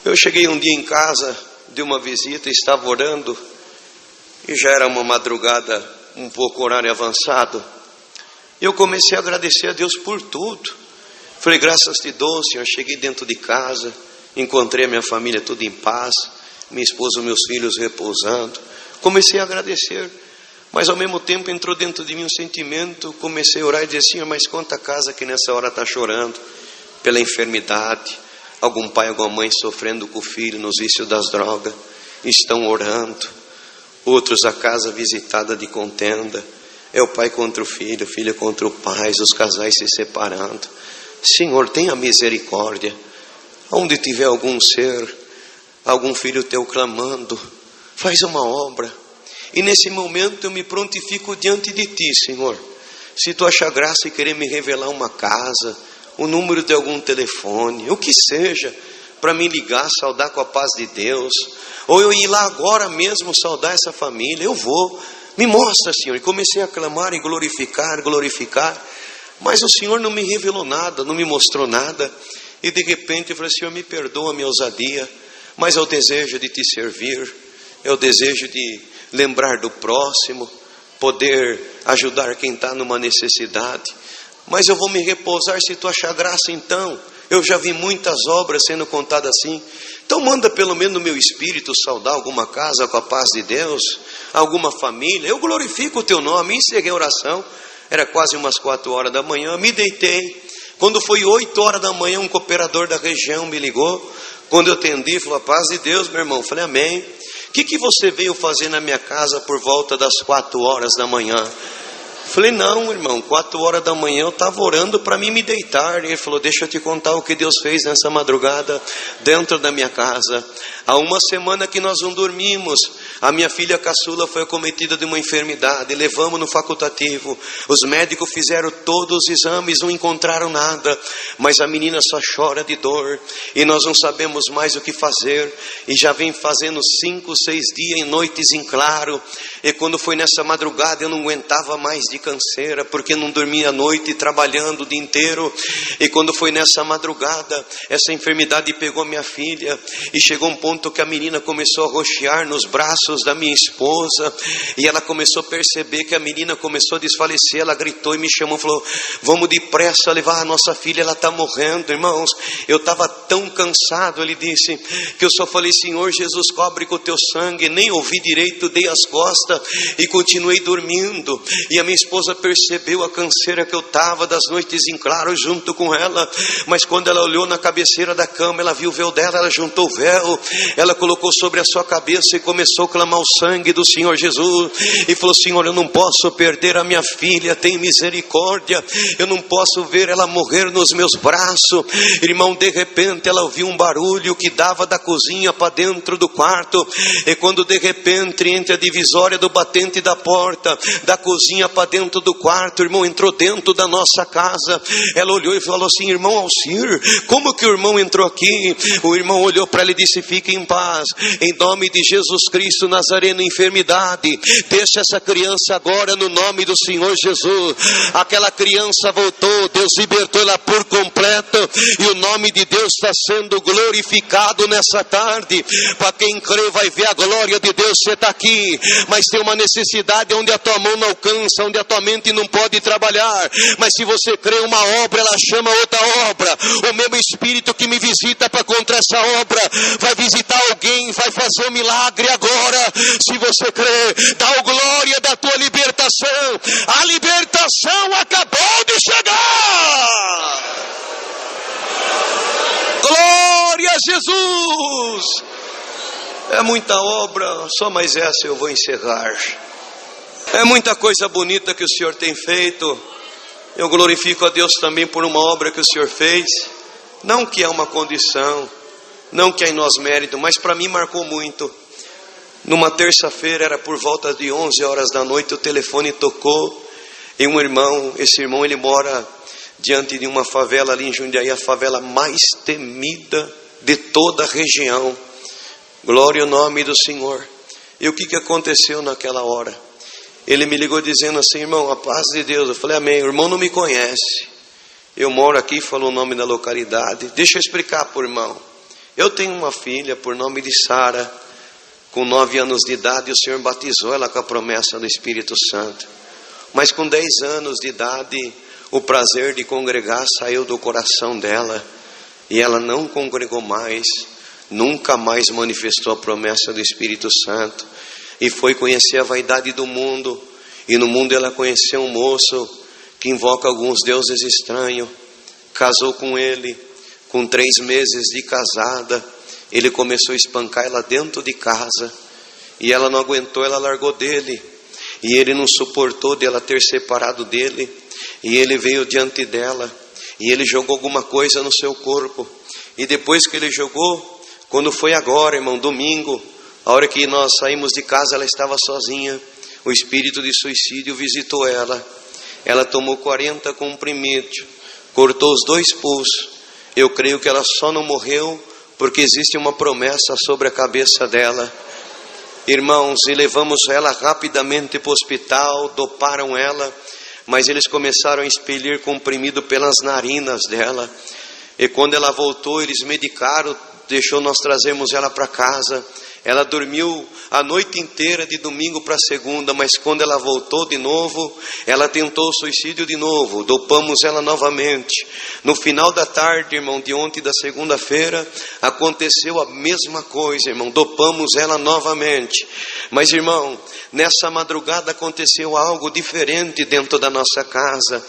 Eu cheguei um dia em casa de uma visita, estava orando, e já era uma madrugada, um pouco horário avançado. Eu comecei a agradecer a Deus por tudo. Falei, graças te dou, Senhor. Cheguei dentro de casa, encontrei a minha família tudo em paz, minha esposa e meus filhos repousando. Comecei a agradecer, mas ao mesmo tempo entrou dentro de mim um sentimento. Comecei a orar e dizer, Senhor, mas quanta casa que nessa hora está chorando pela enfermidade, algum pai, alguma mãe sofrendo com o filho nos vícios das drogas, estão orando. Outros a casa visitada de contenda, é o pai contra o filho contra o pai, os casais se separando. Senhor, tenha misericórdia. Onde tiver algum ser, algum filho teu clamando, faz uma obra. E nesse momento eu me prontifico diante de ti, Senhor. Se tu achar graça e querer me revelar uma casa, o número de algum telefone, o que seja, para me ligar, saudar com a paz de Deus, ou eu ir lá agora mesmo saudar essa família, eu vou. Me mostra, Senhor. E comecei a clamar e glorificar, mas o Senhor não me revelou nada, não me mostrou nada. E de repente eu falei, Senhor, me perdoa a minha ousadia, mas é o desejo de te servir, é o desejo de lembrar do próximo, poder ajudar quem está numa necessidade. Mas eu vou me repousar se tu achar graça. Então eu já vi muitas obras sendo contadas assim. Então manda pelo menos no meu espírito saudar alguma casa com a paz de Deus, alguma família. Eu glorifico o teu nome. Encerrei a oração, era quase umas 4 horas da manhã, me deitei. Quando foi 8 horas da manhã, um cooperador da região me ligou. Quando eu atendi, falou, a paz de Deus, meu irmão. Eu falei, amém. O que você veio fazer na minha casa por volta das 4 horas da manhã? Falei, não, irmão, 4 horas da manhã eu estava orando para mim me deitar. E ele falou, deixa eu te contar o que Deus fez nessa madrugada dentro da minha casa. Há uma semana que nós não dormimos. A minha filha caçula foi acometida de uma enfermidade. Levamos no facultativo. Os médicos fizeram todos os exames, não encontraram nada. Mas a menina só chora de dor. E nós não sabemos mais o que fazer. E já vem fazendo 5, 6 dias em noites em claro. E quando foi nessa madrugada eu não aguentava mais de canseira, porque não dormia à noite trabalhando o dia inteiro. E quando foi nessa madrugada, essa enfermidade pegou minha filha. E chegou um ponto que a menina começou a roxear nos braços da minha esposa. E ela começou a perceber que a menina começou a desfalecer. Ela gritou e me chamou, falou, vamos depressa levar a nossa filha, ela está morrendo. Irmãos, eu estava tão cansado, ele disse, que eu só falei, Senhor Jesus, cobre com o teu sangue. Nem ouvi direito, dei as costas e continuei dormindo. E a minha esposa percebeu a canseira que eu estava das noites em claro junto com ela. Mas quando ela olhou na cabeceira da cama, ela viu o véu dela, ela juntou o véu, ela colocou sobre a sua cabeça e começou a clamar o sangue do Senhor Jesus. E falou, Senhor, eu não posso perder a minha filha, tem misericórdia. Eu não posso ver ela morrer nos meus braços. Irmão, de repente ela ouviu um barulho que dava da cozinha para dentro do quarto. E quando de repente, entre a divisória do batente da porta, da cozinha para dentro do quarto, o irmão entrou dentro da nossa casa. Ela olhou e falou assim, irmão Alcir, como que o irmão entrou aqui? O irmão olhou para ela e disse, fique em paz, em nome de Jesus Cristo Nazareno, enfermidade, deixa essa criança agora no nome do Senhor Jesus. Aquela criança voltou, Deus libertou ela por completo, e o nome de Deus está sendo glorificado nessa tarde. Para quem crê vai ver a glória de Deus. Você está aqui, mas tem uma necessidade onde a tua mão não alcança, onde a tua mente não pode trabalhar, mas se você crê uma obra, ela chama outra obra. O mesmo Espírito que me visita para contra essa obra, vai visitar alguém, vai fazer um milagre agora. Se você crê, dá o glória da tua libertação. A libertação acabou de chegar. Glória a Jesus. É muita obra, só mais essa eu vou encerrar. É muita coisa bonita que o Senhor tem feito. Eu glorifico a Deus também por uma obra que o Senhor fez. Não que é uma condição, não que é em nós mérito, mas para mim marcou muito. Numa terça-feira, era por volta de 11 horas da noite, o telefone tocou. E um irmão, esse irmão ele mora diante de uma favela ali em Jundiaí, a favela mais temida de toda a região. Glória ao nome do Senhor. E o que aconteceu naquela hora? Ele me ligou dizendo assim, irmão, a paz de Deus. Eu falei, amém. O irmão não me conhece. Eu moro aqui, falou o nome da localidade. Deixa eu explicar para o irmão. Eu tenho uma filha por nome de Sara, com 9 anos de idade o Senhor batizou ela com a promessa do Espírito Santo. Mas com 10 anos de idade, o prazer de congregar saiu do coração dela, e ela não congregou mais, nunca mais manifestou a promessa do Espírito Santo, e foi conhecer a vaidade do mundo, e no mundo ela conheceu um moço que invoca alguns deuses estranhos, casou com ele. Com 3 meses de casada, ele começou a espancar ela dentro de casa, e ela não aguentou, ela largou dele, e ele não suportou de ela ter separado dele, e ele veio diante dela, e ele jogou alguma coisa no seu corpo, e depois que ele jogou, quando foi agora, irmão, domingo, a hora que nós saímos de casa, ela estava sozinha, o espírito de suicídio visitou ela, ela tomou 40 comprimidos, cortou os 2 pulsos. Eu creio que ela só não morreu porque existe uma promessa sobre a cabeça dela. Irmãos, e levamos ela rapidamente para o hospital, doparam ela, mas eles começaram a expelir comprimido pelas narinas dela. E quando ela voltou, eles medicaram, deixou nós trazermos ela para casa. Ela dormiu a noite inteira de domingo para segunda, mas quando ela voltou de novo, ela tentou o suicídio de novo, dopamos ela novamente. No final da tarde, irmão, de ontem da segunda-feira, aconteceu a mesma coisa, irmão, dopamos ela novamente. Mas, irmão, nessa madrugada aconteceu algo diferente dentro da nossa casa,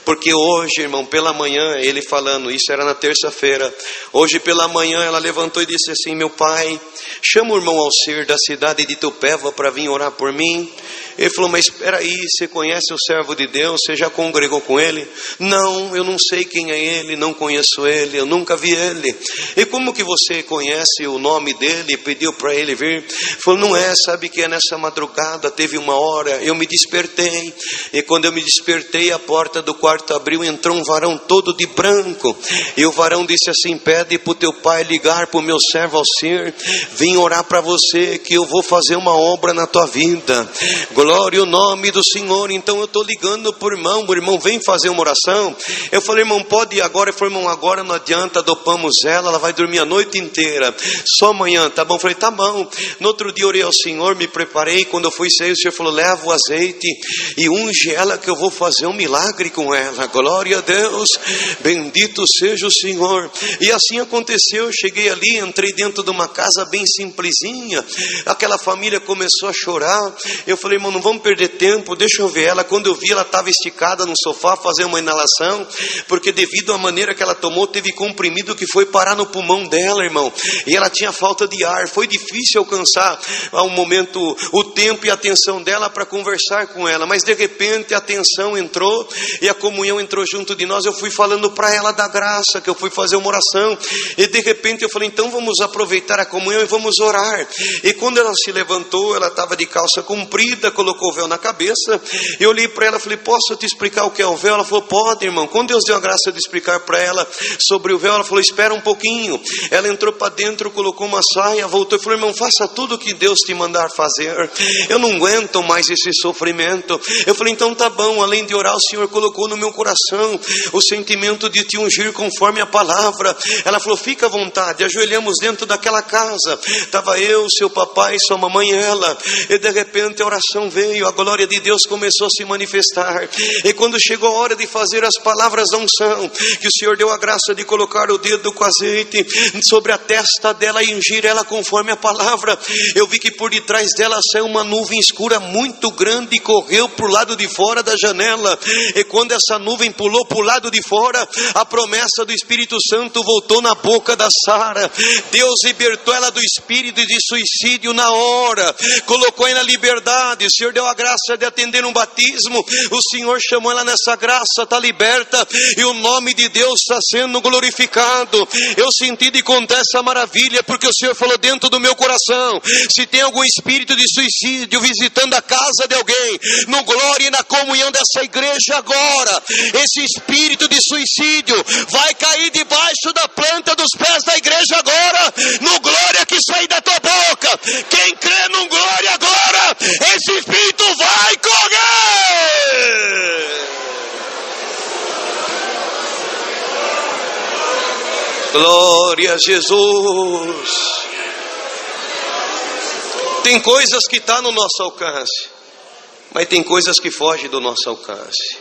porque hoje, irmão, pela manhã, ele falando, isso era na terça-feira, hoje pela manhã ela levantou e disse assim: meu pai, chama o irmão Alcir da cidade de Itupeva para vir orar por mim. Ele falou: mas espera aí, você conhece o servo de Deus? Você já congregou com ele? Não, eu não sei quem é ele, não conheço ele, eu nunca vi ele. E como que você conhece o nome dele e pediu para ele vir? Ele falou: não é, sabe que é nessa madrugada, teve uma hora, eu me despertei, e quando eu me despertei, a porta do quarto abriu, entrou um varão todo de branco, e o varão disse assim: pede para o teu pai ligar para o meu servo Alcir, vim orar para você, que eu vou fazer uma obra na tua vida. Glória ao nome do Senhor. Então eu estou ligando para o irmão vem fazer uma oração. Eu falei: irmão, pode ir agora? Ele falou: irmão, agora não adianta, dopamos ela vai dormir a noite inteira, só amanhã, tá bom? Eu falei: tá bom. No outro dia orei ao Senhor, me preparei, quando eu fui sair, o Senhor falou: leva o azeite e unge ela, que eu vou fazer um milagre com ela. Glória a Deus, bendito seja o Senhor. E assim aconteceu. Eu cheguei ali, entrei dentro de uma casa bem simplesinha, aquela família começou a chorar. Eu falei: irmão, não vamos perder tempo, deixa eu ver ela. Quando eu vi, ela estava esticada no sofá, fazendo uma inalação, porque devido à maneira que ela tomou, teve comprimido que foi parar no pulmão dela, irmão, e ela tinha falta de ar. Foi difícil alcançar ao momento o tempo e a atenção dela para conversar com ela, mas de repente a atenção entrou e a comunhão entrou junto de nós. Eu fui falando para ela da graça, que eu fui fazer uma oração, e de repente eu falei: então vamos aproveitar a comunhão e vamos orar. E quando ela se levantou, ela estava de calça comprida, colocou o véu na cabeça. Eu olhei para ela e falei: posso te explicar o que é o véu? Ela falou: pode, irmão. Quando Deus deu a graça de explicar para ela sobre o véu, ela falou: espera um pouquinho. Ela entrou para dentro, colocou uma saia, voltou e falou: irmão, faça tudo o que Deus te mandar fazer, eu não aguento mais esse sofrimento. Eu falei: então tá bom. Além de orar, o Senhor colocou no meu coração o sentimento de te ungir conforme a palavra. Ela falou: fica à vontade. Ajoelhamos dentro daquela casa, estava eu, seu papai, sua mamãe e ela, e de repente a oração veio, a glória de Deus começou a se manifestar. E quando chegou a hora de fazer as palavras da unção, que o Senhor deu a graça de colocar o dedo com azeite sobre a testa dela e ungir ela conforme a palavra, eu vi que por detrás dela saiu uma nuvem escura muito grande e correu para o lado de fora da janela. E quando essa nuvem pulou para o lado de fora, a promessa do Espírito Santo voltou na boca da Sara. Deus libertou ela do espírito de suicídio na hora, colocou ela na liberdade. O Senhor deu a graça de atender um batismo, o Senhor chamou ela nessa graça, está liberta, e o nome de Deus está sendo glorificado. Eu senti de contar essa maravilha, porque o Senhor falou dentro do meu coração: se tem algum espírito de suicídio visitando a casa de alguém, no glória e na comunhão dessa igreja agora, esse espírito de suicídio vai cair debaixo da planta dos pés da igreja agora, no glória que sair da tua boca. Quem crê no glória agora, esse espírito vai correr. Glória a Jesus. Tem coisas que estão no nosso alcance, mas tem coisas que fogem do nosso alcance.